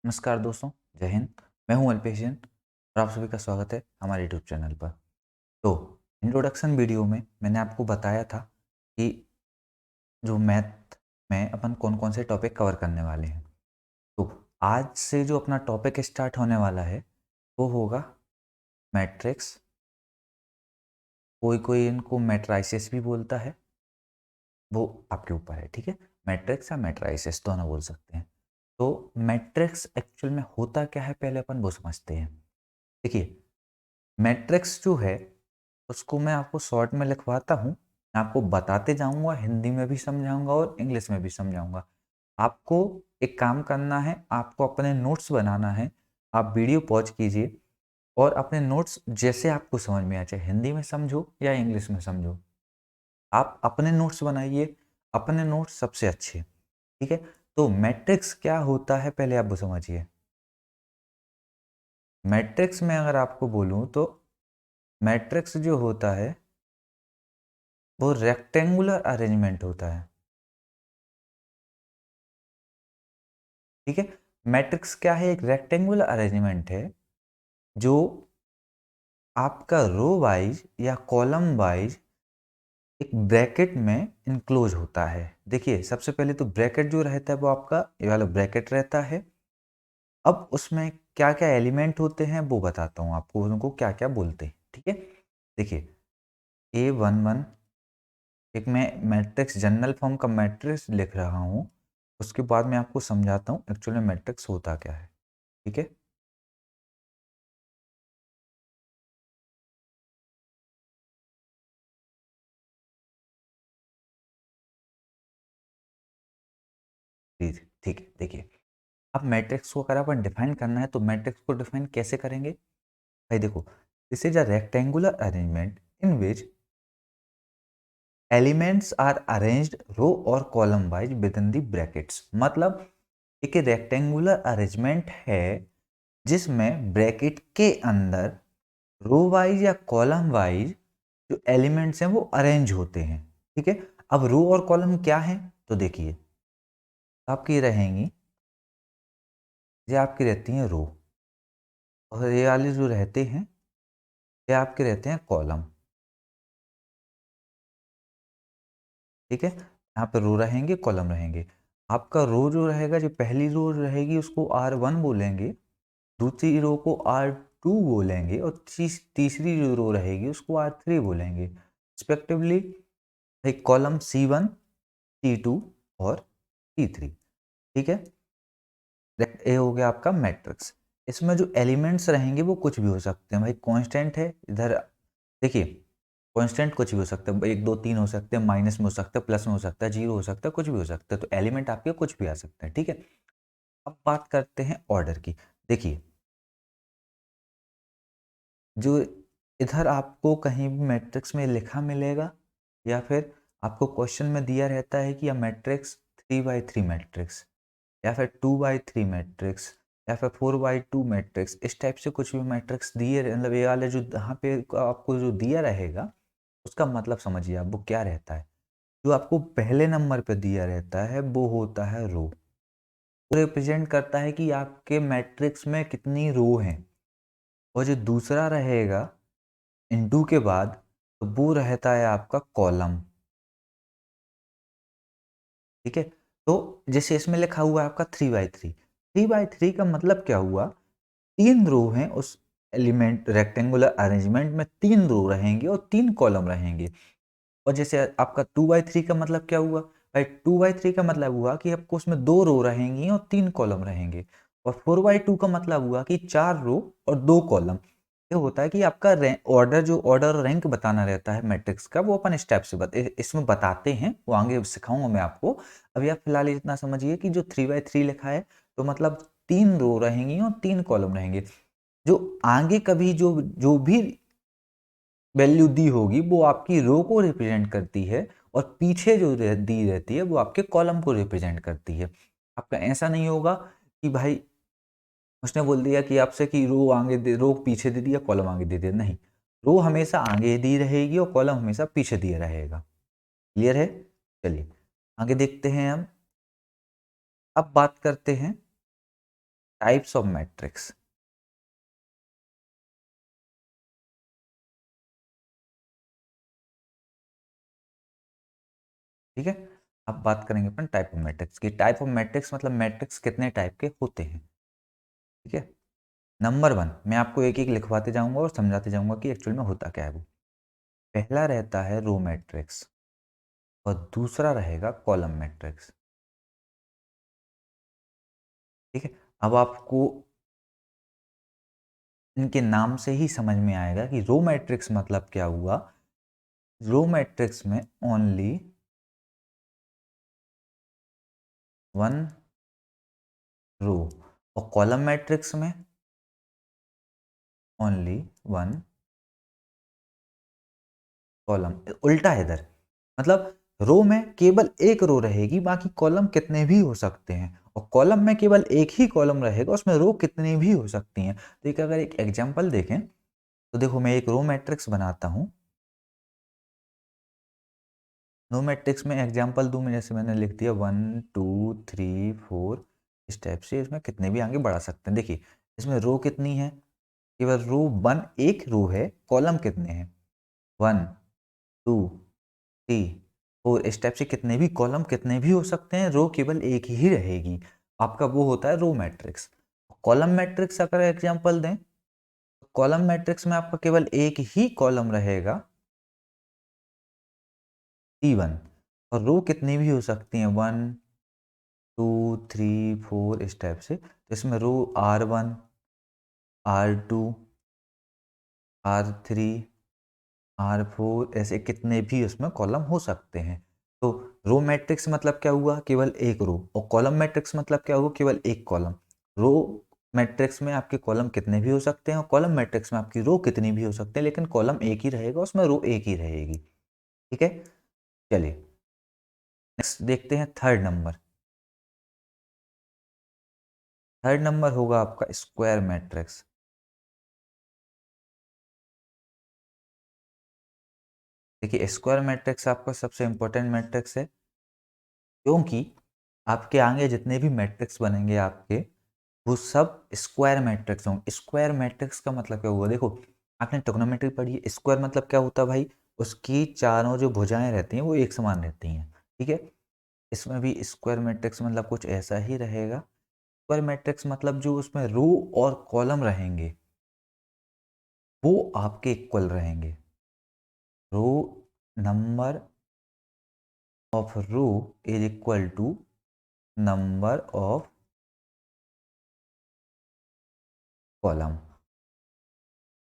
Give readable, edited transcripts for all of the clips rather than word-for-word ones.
नमस्कार दोस्तों, जय हिंद। मैं हूं अल्पेश जैन और आप सभी का स्वागत है हमारे यूट्यूब चैनल पर। तो इंट्रोडक्शन वीडियो में मैंने आपको बताया था कि जो मैथ में अपन कौन कौन से टॉपिक कवर करने वाले हैं। तो आज से जो अपना टॉपिक स्टार्ट होने वाला है वो होगा मैट्रिक्स। कोई कोई इनको मैट्राइसिस भी बोलता है, वो आपके ऊपर है, ठीक है। मैट्रिक्स या मैट्राइसिस दोनों बोल सकते हैं। तो मैट्रिक्स एक्चुअल में होता क्या है, पहले अपन वो समझते हैं। देखिए, मैट्रिक्स जो है उसको मैं आपको शॉर्ट में लिखवाता हूँ, मैं आपको बताते जाऊँगा, हिंदी में भी समझाऊँगा और इंग्लिश में भी समझाऊँगा। आपको एक काम करना है, आपको अपने नोट्स बनाना है। आप वीडियो पॉज़ कीजिए और अपने नोट्स जैसे आपको समझ में आए, चाहे हिंदी में समझो या इंग्लिश में समझो, आप अपने नोट्स बनाइए, अपने नोट्स सबसे अच्छे, ठीक है? तो मैट्रिक्स क्या होता है पहले आप वो समझिए। मैट्रिक्स में अगर आपको बोलूँ तो मैट्रिक्स जो होता है वो रेक्टेंगुलर अरेंजमेंट होता है, ठीक है। मैट्रिक्स क्या है? एक रेक्टेंगुलर अरेंजमेंट है जो आपका रो वाइज या कॉलम वाइज एक ब्रैकेट में इनक्लोज होता है। देखिए, सबसे पहले तो ब्रैकेट जो रहता है वो आपका ये वाला ब्रैकेट रहता है। अब उसमें क्या क्या एलिमेंट होते हैं वो बताता हूँ आपको, उनको क्या क्या बोलते हैं, ठीक है। देखिए, A11 एक मैं मैट्रिक्स जनरल फॉर्म का मैट्रिक्स लिख रहा हूँ, उसके बाद मैं आपको समझाता हूँ एक्चुअल में मैट्रिक्स होता क्या है, ठीक है। जी, जी, ठीक है। देखिए, अब मैट्रिक्स को अगर अपन डिफाइन करना है तो मैट्रिक्स को डिफाइन कैसे करेंगे? भाई देखो, this is a rectangular arrangement in which elements are arranged row or column wise within the brackets. मतलब एक रेक्टेंगुलर अरेंजमेंट है जिसमें ब्रैकेट के अंदर रो वाइज या कॉलम वाइज जो एलिमेंट्स हैं वो अरेंज होते हैं, ठीक है। अब रो और कॉलम क्या है? तो देखिए, आपकी रहेंगी, ये आपकी रहती हैं रो, और ये वाले जो रहते हैं ये आपके रहते हैं कॉलम, ठीक है। यहाँ पे रो रहेंगे, कॉलम रहेंगे। आपका रो जो रहेगा, जो पहली रो रहेगी उसको R1 बोलेंगे, दूसरी रो को R2 बोलेंगे और तीसरी जो रो रहेगी उसको R3 बोलेंगे रिस्पेक्टिवली। एक कॉलम C1, C2 और C3, ठीक है। ये हो गया आपका मैट्रिक्स। इसमें जो एलिमेंट्स रहेंगे वो कुछ भी हो सकते हैं। भाई कांस्टेंट है इधर, देखिए, कांस्टेंट कुछ भी हो सकता है, 1 2 3 हो सकते हैं, माइनस में हो सकता है, प्लस में हो सकता है, जीरो हो सकता है, कुछ भी हो सकता है। तो एलिमेंट आपके कुछ भी आ सकते हैं, ठीक है। अब बात करते हैं ऑर्डर की। देखिए, जो इधर आपको कहीं भी मैट्रिक्स में लिखा मिलेगा या फिर आपको क्वेश्चन में दिया रहता है कि यह मैट्रिक्स 3 by 3 मैट्रिक्स या फिर 2 by 3 मैट्रिक्स या फिर 4 by 2 मैट्रिक्स, इस टाइप से कुछ भी मैट्रिक्स दिए मतलब ये वाले जो यहाँ पे आपको जो दिया रहेगा उसका मतलब समझिए आप वो क्या रहता है। जो आपको पहले नंबर पे दिया रहता है वो होता है रो, वो रिप्रेजेंट करता है कि आपके मैट्रिक्स में कितनी रो हैं। और जो दूसरा रहेगा इनटू के बाद, तो वो रहता है आपका कॉलम, ठीक है। तो जैसे इसमें लिखा हुआ है आपका 3 by 3, 3 by 3 का मतलब क्या हुआ? 3 रो हैं उस एलिमेंट रेक्टेंगुलर अरेंजमेंट में, 3 रो रहेंगे और 3 कॉलम रहेंगे। और जैसे आपका 2 by 3 का मतलब क्या हुआ? भाई 2 by 3 का मतलब हुआ कि आपको उसमें 2 रो रहेंगी और 3 कॉलम रहेंगे। और 4 by 2 का मतलब हुआ कि 4 रो और 2 कॉलम। ये होता है कि आपका ऑर्डर जो ऑर्डर रैंक बताना रहता है मैट्रिक्स का, वो अपन स्टेप से इसमें बताते हैं, वो आगे सिखाऊंगा मैं आपको। अभी आप फिलहाल इतना समझिए कि जो 3 by 3 लिखा है तो मतलब 3 रो रहेंगी और 3 कॉलम रहेंगे। जो आगे कभी जो जो भी वैल्यू दी होगी वो आपकी रो को रिप्रेजेंट करती है और पीछे जो दी रहती है वो आपके कॉलम को रिप्रेजेंट करती है। आपका ऐसा नहीं होगा कि भाई उसने बोल दिया कि आपसे कि रो आगे दे, रो पीछे दे दिया, कॉलम आगे दे दिया, नहीं। रो हमेशा आगे दी रहेगी और कॉलम हमेशा पीछे दिया रहेगा। क्लियर है? चलिए आगे देखते हैं हम। अब बात करते हैं टाइप्स ऑफ मैट्रिक्स। ठीक है, अब बात करेंगे अपन टाइप ऑफ मैट्रिक्स की। टाइप ऑफ मैट्रिक्स मतलब मैट्रिक्स कितने टाइप के होते हैं। ठीक है, नंबर वन, मैं आपको एक एक लिखवाते जाऊंगा और समझाते जाऊंगा कि एक्चुअल में होता क्या है वो। पहला रहता है रो मैट्रिक्स और दूसरा रहेगा कॉलम मैट्रिक्स। ठीक है, अब आपको इनके नाम से ही समझ में आएगा कि रो मैट्रिक्स मतलब क्या हुआ। रो मैट्रिक्स में only one row, or column matrix में ओनली वन कॉलम। उल्टा है इधर, मतलब रो में केवल एक रो रहेगी, बाकी कॉलम कितने भी हो सकते हैं, और कॉलम में केवल एक ही कॉलम रहेगा, उसमें रो कितनी भी हो सकती हैं। तो एक अगर एक एग्जांपल देखें तो देखो, मैं एक रो मैट्रिक्स बनाता हूं। रो मैट्रिक्स में एग्जांपल दूं मैं, जैसे मैंने लिख दिया 1 2 3 4, इस टाइप से इसमें कितने भी आगे बढ़ा सकते हैं। देखिए इसमें रो कितनी है, केवल रो वन एक रो है, कॉलम कितने हैं 1 2 3 4, इस टाइप से कितने भी कॉलम कितने भी हो सकते हैं, रो केवल एक ही रहेगी। आपका वो होता है रो मैट्रिक्स। कॉलम मैट्रिक्स अगर एग्जांपल दें, कॉलम मैट्रिक्स में आपका केवल एक ही कॉलम रहेगा T1, और रो कितनी भी हो सकती हैं 1 2 3 4, इस टाइप से। तो इसमें रो R1 R2 R3 R4, ऐसे कितने भी उसमें कॉलम हो सकते हैं। तो रो मैट्रिक्स मतलब क्या हुआ, केवल एक रो, और कॉलम मैट्रिक्स मतलब क्या हुआ, केवल एक कॉलम। रो मैट्रिक्स में आपके कॉलम कितने भी हो सकते हैं, और कॉलम मैट्रिक्स में आपकी रो कितनी भी हो सकते हैं, लेकिन कॉलम एक ही रहेगा, उसमें रो एक ही रहेगी। ठीक है, चलिए नेक्स्ट देखते हैं थर्ड नंबर। थर्ड नंबर होगा आपका स्क्वायर मैट्रिक्स। देखिए स्क्वायर मैट्रिक्स आपका सबसे इंपॉर्टेंट मैट्रिक्स है, क्योंकि आपके आगे जितने भी मैट्रिक्स बनेंगे आपके, वो सब स्क्वायर मैट्रिक्स होंगे। स्क्वायर मैट्रिक्स का मतलब क्या हुआ, देखो आपने ट्रिग्नोमेट्री पढ़ी है, स्क्वायर मतलब क्या होता है भाई, उसकी चारों जो भुजाएं रहती हैं वो एक समान रहती हैं। ठीक है, इसमें भी स्क्वायर मैट्रिक्स मतलब कुछ ऐसा ही रहेगा। स्क्वायर मैट्रिक्स मतलब जो उसमें रो और कॉलम रहेंगे वो आपके इक्वल रहेंगे। Row number of row is equal to number of column.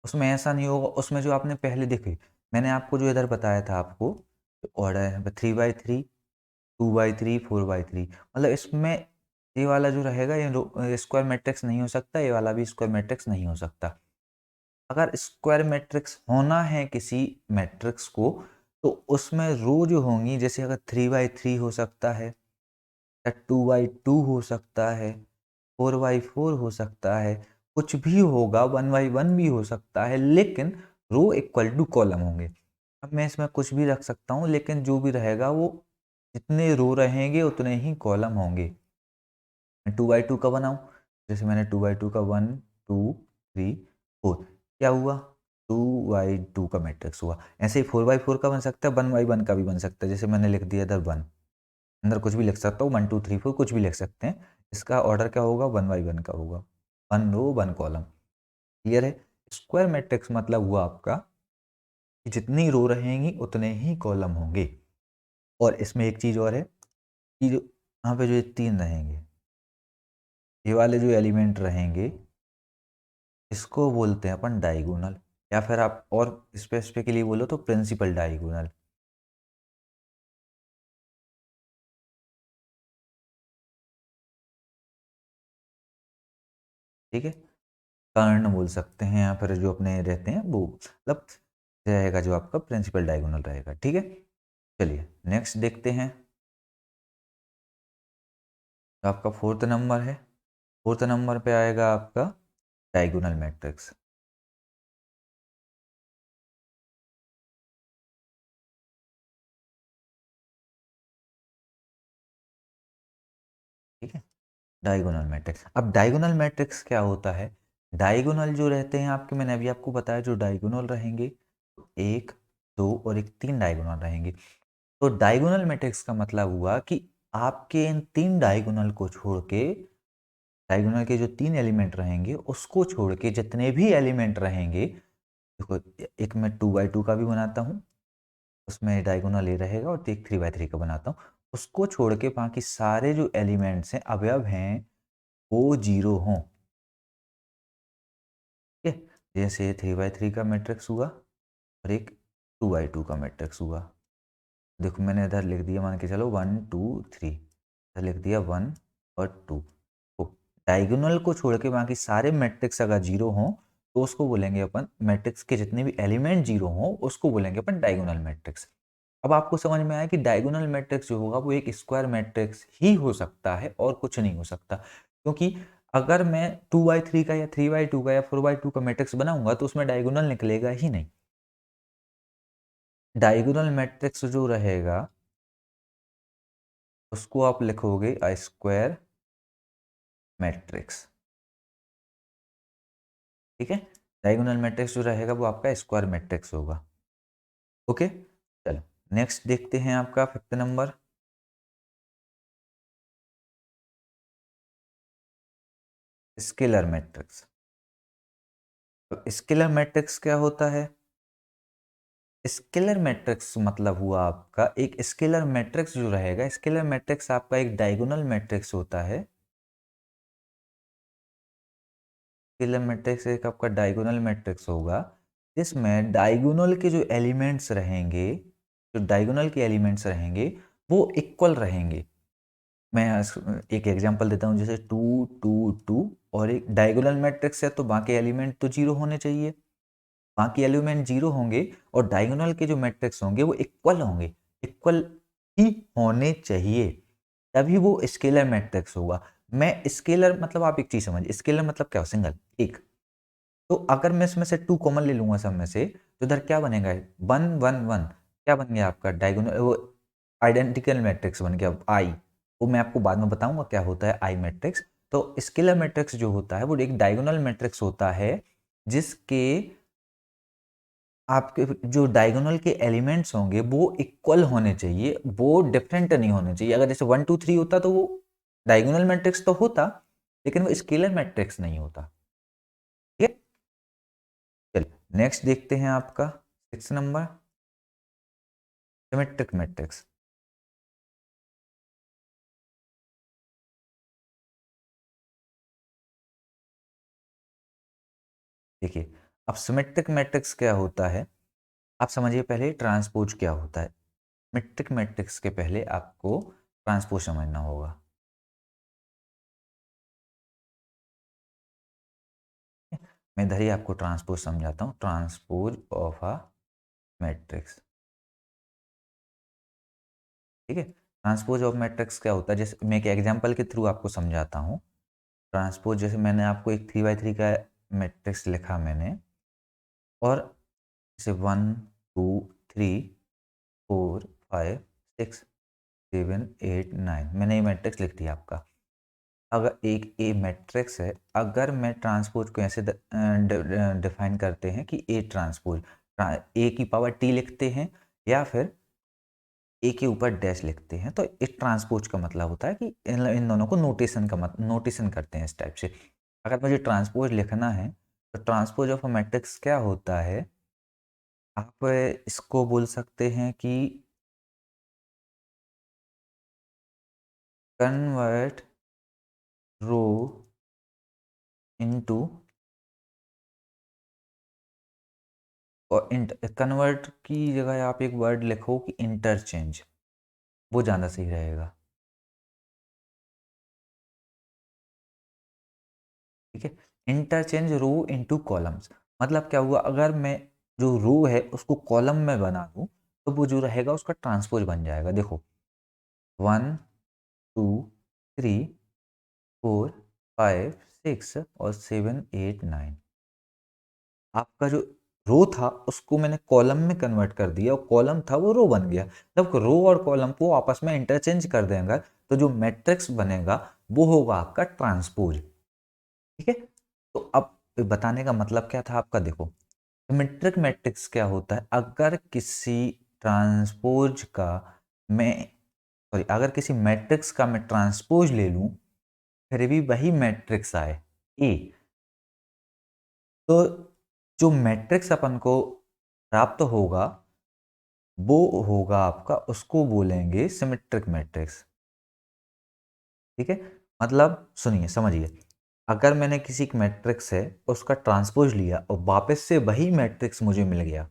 उसमें ऐसा नहीं होगा, उसमें जो आपने पहले देखी, मैंने आपको जो इधर बताया था आपको ऑर्डर है 3 बाई 3 2 बाई 3 4 बाई 3, मतलब इसमें ये वाला जो रहेगा ये स्क्वायर मैट्रिक्स नहीं हो सकता, ये वाला भी स्क्वायर मैट्रिक्स नहीं हो सकता। अगर स्क्वायर मैट्रिक्स होना है किसी मैट्रिक्स को, तो उसमें रो जो होंगी, जैसे अगर 3 बाई 3 हो सकता है, या 2 बाई 2 हो सकता है, 4 बाई 4 हो सकता है, कुछ भी होगा, 1 बाई 1 भी हो सकता है, लेकिन रो इक्वल टू कॉलम होंगे। अब मैं इसमें कुछ भी रख सकता हूँ, लेकिन जो भी रहेगा वो जितने रो रहेंगे उतने ही कॉलम होंगे। मैं 2 बाई 2 का बनाऊँ, जैसे मैंने 2 बाई 2 का 1 2 3 4, क्या हुआ 2 बाई 2 का मैट्रिक्स हुआ। ऐसे ही 4 बाई 4 का बन सकता है, 1 बाई 1 का भी बन सकता है, जैसे मैंने लिख दिया इधर 1, अंदर कुछ भी लिख सकता हूँ 1 2 3 4, कुछ भी लिख सकते हैं। इसका ऑर्डर क्या होगा 1 बाई 1 का होगा, 1 रो 1 कॉलम। क्लियर है, स्क्वायर मैट्रिक्स मतलब हुआ आपका कि जितनी रो रहेंगी उतने ही कॉलम होंगे। और इसमें एक चीज़ और है कि जो यहाँ पे जो ये तीन रहेंगे, ये वाले जो एलिमेंट रहेंगे, इसको बोलते हैं अपन डायगोनल, या फिर आप और स्पेसिफिकली बोलो तो प्रिंसिपल डायगोनल। ठीक है, कर्ण बोल सकते हैं, या फिर जो अपने रहते हैं वो मतलब रहेगा जो आपका प्रिंसिपल डायगोनल रहेगा। ठीक है, चलिए नेक्स्ट देखते हैं। तो आपका फोर्थ नंबर है, फोर्थ नंबर पे आएगा आपका डायगोनल मैट्रिक्स। ठीक है, डायगोनल मैट्रिक्स। अब डायगोनल मैट्रिक्स क्या होता है? डायगोनल जो रहते हैं आपके, मैंने अभी आपको बताया, जो डायगोनल रहेंगे 1, 2 और एक 3 डायगोनल रहेंगे। तो डायगोनल मैट्रिक्स का मतलब हुआ कि आपके इन 3 डायगोनल को छोड़ के, डायगोनल के जो 3 एलिमेंट रहेंगे उसको छोड़ के जितने भी एलिमेंट रहेंगे, देखो एक मैं 2x2 का भी बनाता हूँ, उसमें डायगोनल ए रहेगा, और एक 3x3 का बनाता हूँ, उसको छोड़ के बाकी सारे जो एलिमेंट्स हैं, अवयव हैं, वो 0 हों। ठीक है, जैसे 3x3 का मैट्रिक्स हुआ और एक 2x2 का मैट्रिक्स हुआ। देखो मैंने इधर लिख दिया, मान के चलो 1 2 3, इधर लिख दिया 1 और 2। तो डायगोनल को छोड़ के बाकी सारे मैट्रिक्स अगर 0 हों तो उसको बोलेंगे अपन, मैट्रिक्स के जितने भी एलिमेंट 0 हों उसको बोलेंगे अपन डायगोनल मैट्रिक्स। अब आपको समझ में आया कि डायगोनल मैट्रिक्स जो होगा वो एक स्क्वायर मैट्रिक्स ही हो सकता है और कुछ नहीं हो सकता। क्योंकि अगर मैं 2x3 का या 3x2 का या 4x2 का मैट्रिक्स बनाऊंगा तो उसमें डायगोनल निकलेगा ही नहीं। डायगोनल मैट्रिक्स जो रहेगा उसको आप लिखोगे अ स्क्वायर मैट्रिक्स। ठीक है, डायगोनल मैट्रिक्स जो रहेगा वो आपका स्क्वायर मैट्रिक्स होगा। ओके, चलो नेक्स्ट देखते हैं आपका 5th नंबर, स्केलर मैट्रिक्स। तो स्केलर मैट्रिक्स क्या होता है? स्केलर मैट्रिक्स मतलब हुआ आपका, एक स्केलर मैट्रिक्स जो रहेगा, स्केलर मैट्रिक्स आपका एक डायगोनल मैट्रिक्स होता है। स्केलर मैट्रिक्स एक आपका डायगोनल मैट्रिक्स होगा जिसमें डायगोनल के जो एलिमेंट्स रहेंगे, जो डायगोनल के एलिमेंट्स रहेंगे वो इक्वल रहेंगे। मैं एक एग्जांपल देता हूँ, जैसे 2 2 2 और एक डायगोनल मैट्रिक्स है तो बाकी एलिमेंट तो 0 होने चाहिए। बाकी एलिमेंट 0 होंगे और डायगोनल के जो मैट्रिक्स होंगे वो इक्वल होंगे, इक्वल ही होने चाहिए, तभी वो स्केलर मैट्रिक्स होगा। मैं स्केलर मतलब आप एक चीज समझिए, स्केलर मतलब क्या हो? सिंगल, एक। तो अगर मैं इसमें से 2 कॉमन ले लूंगा सब में से, तो इधर क्या बनेगा? 1 1 1, क्या बन गया आपका? डायगोनल, वो आइडेंटिकल मैट्रिक्स बन गया आई। वो मैं आपको बाद में बताऊंगा क्या होता है आई मैट्रिक्स। तो स्केलर मैट्रिक्स जो होता है वो एक डायगोनल मैट्रिक्स होता है जिसके आपके जो डायगोनल के एलिमेंट्स होंगे वो इक्वल होने चाहिए, वो डिफरेंट नहीं होने चाहिए। अगर जैसे 1 2 3 होता तो वो डायगोनल मैट्रिक्स तो होता, लेकिन वो स्केलर मैट्रिक्स नहीं होता। ठीक है, चलिए नेक्स्ट देखते हैं आपका 6 नंबर, सिमेट्रिक मैट्रिक्स। देखिए, अब सिमेट्रिक मैट्रिक्स क्या होता है आप समझिए। पहले ट्रांसपोज क्या होता है? सिमेट्रिक मैट्रिक्स के पहले आपको ट्रांसपोज समझना होगा। मैं इधर ही आपको ट्रांसपोज समझाता हूँ, ट्रांसपोज ऑफ अ मैट्रिक्स। ठीक है, ट्रांसपोज ऑफ मैट्रिक्स क्या होता है, जैसे मैं एक एग्जांपल के थ्रू आपको समझाता हूँ। ट्रांसपोज, जैसे मैंने आपको एक 3x3 का मैट्रिक्स लिखा मैंने, और जैसे 1 2 3 4 5 6 7 8 9 मैंने ये मैट्रिक्स लिख दिया आपका। अगर एक ए मैट्रिक्स है, अगर मैं ट्रांसपोज को ऐसे डिफाइन करते हैं कि ए ट्रांसपोज, ए की पावर टी लिखते हैं या फिर ए के ऊपर डैश लिखते हैं, तो इस ट्रांसपोज का मतलब होता है कि इन दोनों को नोटेशन का नोटेशन करते हैं इस टाइप से। अगर मुझे ट्रांसपोज लिखना है तो ट्रांसपोज ऑफ अ मैट्रिक्स क्या होता है, आप इसको बोल सकते हैं कि कन्वर्ट रो इनटू, और कन्वर्ट की जगह आप एक वर्ड लिखो कि इंटरचेंज, वो ज़्यादा सही रहेगा। ठीक है, इंटरचेंज रो इनटू कॉलम्स, मतलब क्या हुआ, अगर मैं जो रो है उसको कॉलम में बना दूं तो वो जो रहेगा उसका ट्रांसपोज बन जाएगा। देखो 1 2 3 4 5 6 और 7 8 9, आपका जो रो था उसको मैंने कॉलम में कन्वर्ट कर दिया और कॉलम था वो रो बन गया। जब रो और कॉलम को आपस में इंटरचेंज कर देंगे तो जो मैट्रिक्स बनेगा वो होगा आपका ट्रांसपोज। ठीक है, तो अब बताने का मतलब क्या था आपका, देखो सिमेट्रिक मैट्रिक्स क्या होता है, अगर किसी ट्रांसपोज का मैं सॉरी अगर किसी मैट्रिक्स का मैं ट्रांसपोज ले लूं फिर भी वही मैट्रिक्स आए ए, तो जो मैट्रिक्स अपन को प्राप्त होगा वो होगा आपका, उसको बोलेंगे सिमेट्रिक मैट्रिक्स। ठीक है, मतलब सुनिए समझिए, अगर मैंने किसी मैट्रिक्स से उसका ट्रांसपोज लिया और वापस से वही मैट्रिक्स मुझे मिल गया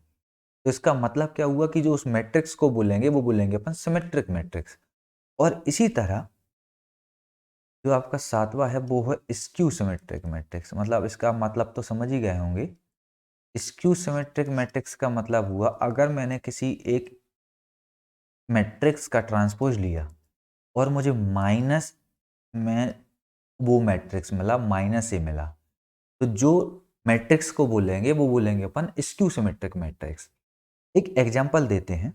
तो इसका मतलब क्या हुआ कि जो उस मैट्रिक्स को बोलेंगे वो बोलेंगे अपन सिमेट्रिक मैट्रिक्स। और इसी तरह जो आपका सातवां है वो है स्क्यू सिमेट्रिक मैट्रिक्स। मतलब इसका मतलब तो समझ ही गए होंगे। स्क्यू सिमेट्रिक मैट्रिक्स का मतलब हुआ अगर मैंने किसी एक मैट्रिक्स का ट्रांसपोज लिया और मुझे माइनस में वो मैट्रिक्स मिला, माइनस ए मिला, तो जो मैट्रिक्स को बोलेंगे वो बोलेंगे अपन स्क्यू सिमेट्रिक मैट्रिक्स। एक एग्जांपल देते हैं,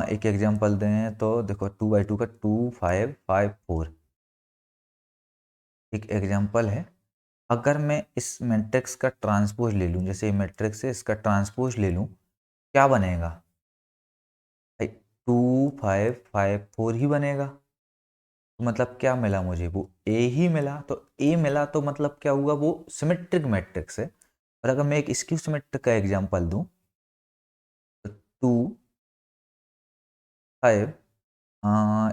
एक एग्जांपल दें तो देखो 2 बाई 2 का 2 5 5 4 एक एग्जांपल है। अगर मैं इस मैट्रिक्स का ट्रांसपोज ले लूँ, जैसे मैट्रिक्स है इसका ट्रांसपोज ले लूँ, क्या बनेगा भाई, 2 5 5 4 ही बनेगा। तो मतलब क्या मिला मुझे, वो ए ही मिला। तो ए मिला तो मतलब क्या हुआ, वो सिमेट्रिक मैट्रिक्स है। और अगर मैं एक स्क्यू सिमेट्रिक का एग्जांपल दूं तो 2 5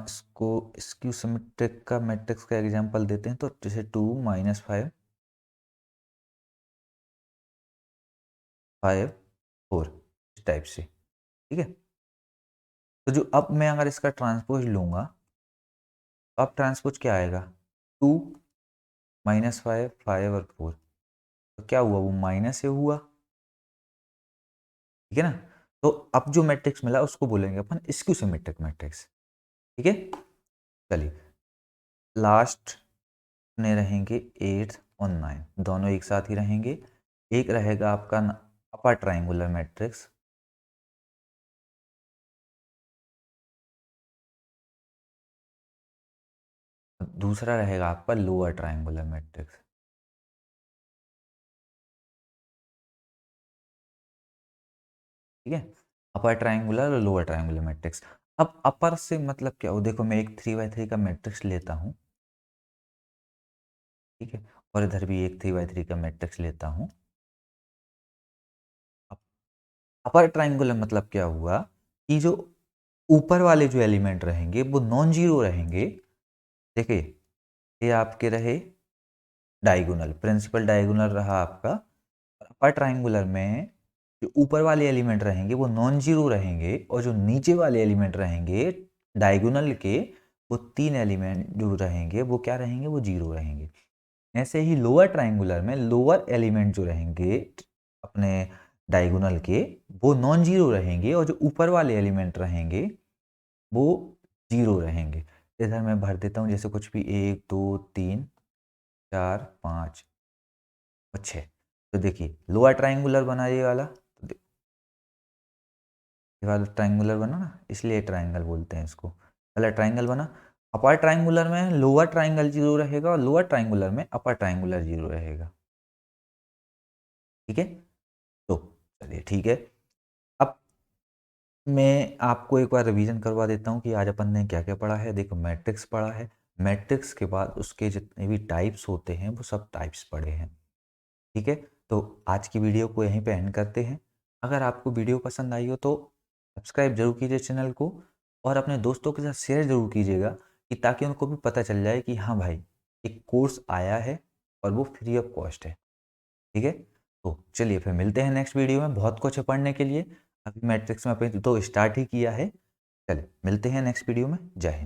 इसको स्क्यू सिमेट्रिक का मैट्रिक्स का एग्जांपल देते हैं तो जैसे 2 - 5 5 4 इस टाइप से। ठीक है, तो जो अब मैं अगर इसका ट्रांसपोज लूंगा तो अब ट्रांसपोज क्या आएगा, 2 - 5 5 और 4, तो क्या हुआ, वो माइनस से हुआ। ठीक है ना, तो अब जो मैट्रिक्स मिला उसको बोलेंगे अपन स्क्यू सिमेट्रिक मैट्रिक्स। ठीक है, चलिए लास्ट में रहेंगे 8 और 9, दोनों एक साथ ही रहेंगे। एक रहेगा आपका अपर ट्राइंगुलर मैट्रिक्स, दूसरा रहेगा आपका लोअर ट्राइंगुलर मैट्रिक्स। ठीक है, अपर ट्राइंगुलर और लोअर ट्राइंगुलर मैट्रिक्स। अब अपर से मतलब क्या हो, देखो मैं एक 3 बाई 3 का मैट्रिक्स लेता हूँ। ठीक है, और इधर भी एक 3 बाई 3 का मैट्रिक्स लेता हूँ। अपर ट्राइंगुलर मतलब क्या हुआ कि जो ऊपर वाले जो एलिमेंट रहेंगे वो नॉन जीरो रहेंगे। देखिए ये आपके रहे डायगोनल, प्रिंसिपल डायगोनल रहा आपका। अपर ट्राइंगुलर में जो ऊपर वाले एलिमेंट रहेंगे वो नॉन जीरो रहेंगे और जो नीचे वाले एलिमेंट रहेंगे डायगोनल के, वो 3 एलिमेंट जो रहेंगे वो क्या रहेंगे, वो जीरो रहेंगे। ऐसे ही लोअर ट्राइंगुलर में लोअर एलिमेंट जो रहेंगे अपने डायगोनल के वो नॉन जीरो रहेंगे और जो ऊपर वाले एलिमेंट रहेंगे वो जीरो रहेंगे। इधर मैं भर देता हूँ जैसे कुछ भी 1 2 3 4 5 और 6। तो देखिए लोअर ट्राइंगुलर बना ये वाला, तो ये वाला ट्राइंगुलर बना ना, इसलिए ट्राइंगल बोलते हैं इसको, वाला ट्राइंगल बना। अपर ट्राइंगुलर में लोअर ट्राइंगल जीरो रहेगा और लोअर ट्राइंगुलर में अपर ट्राइंगुलर जीरो रहेगा। ठीक है, तो चलिए ठीक है। अब मैं आपको एक बार रिवीजन करवा देता हूँ कि आज अपन ने क्या क्या पढ़ा है। देखो मैट्रिक्स पढ़ा है, मैट्रिक्स के बाद उसके जितने भी टाइप्स होते हैं वो सब टाइप्स पढ़े हैं। ठीक है, तो आज की वीडियो को यहीं पे एंड करते हैं। अगर आपको वीडियो पसंद आई हो तो सब्सक्राइब जरूर कीजिए चैनल को और अपने दोस्तों के साथ शेयर जरूर कीजिएगा कि ताकि उनको भी पता चल जाए कि हाँ भाई एक कोर्स आया है और वो फ्री ऑफ कॉस्ट है। ठीक है, तो चलिए फिर मिलते हैं नेक्स्ट वीडियो में। बहुत कुछ है पढ़ने के लिए, अभी मैट्रिक्स में अपने तो स्टार्ट ही किया है। चलिए मिलते हैं नेक्स्ट वीडियो में। जय हिंद।